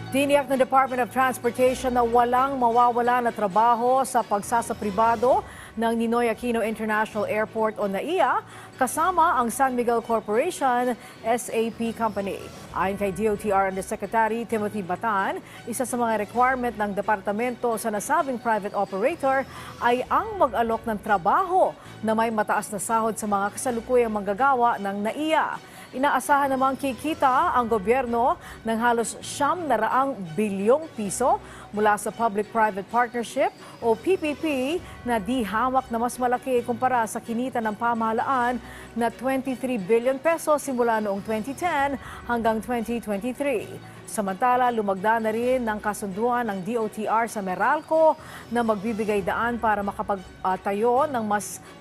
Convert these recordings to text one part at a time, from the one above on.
Tiniyak ng Department of Transportation na walang mawawala na trabaho sa pagsasapribado ng Ninoy Aquino International Airport o NAIA kasama ang San Miguel Corporation SAP Company. Ayon kay DOTR Undersecretary Timothy Batan, isa sa mga requirement ng departamento sa nasabing private operator ay ang mag-alok ng trabaho na may mataas na sahod sa mga kasalukuyang manggagawa ng NAIA. Inaasahan namang kikita ang gobyerno ng halos 900 bilyong piso mula sa Public-Private Partnership o PPP na di hawak na mas malaki kumpara sa kinita ng pamahalaan na 23 billion pesos simula noong 2010 hanggang 2023. Samantala, lumagda na rin ng kasunduan ng DOTR sa Meralco na magbibigay daan para makapagtayo ng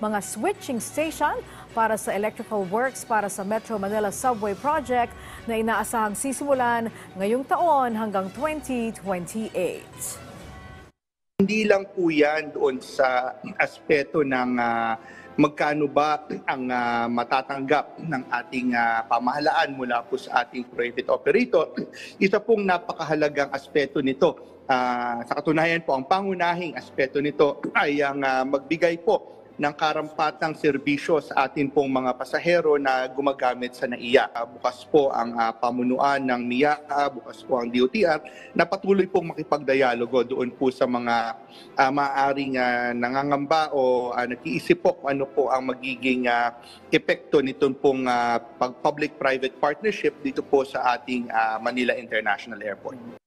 mga switching station para sa electrical works para sa Metro Manila Subway Project na inaasahang sisimulan ngayong taon hanggang 2028. Hindi lang po yan doon sa aspeto ng magkano ba ang matatanggap ng ating pamahalaan mula po sa ating private operator. Isa pong napakahalagang aspeto nito. Sa katunayan po, ang pangunahing aspeto nito ay ang magbigay po ng karampatang serbisyo sa atin pong mga pasahero na gumagamit sa NAIA. Bukas po ang pamunuan ng NIA, bukas po ang DOTR, na patuloy pong makipagdialogo doon po sa mga maaaring nangangamba o nag-iisip po kung ano po ang magiging epekto nitong pong public-private partnership dito po sa ating Manila International Airport.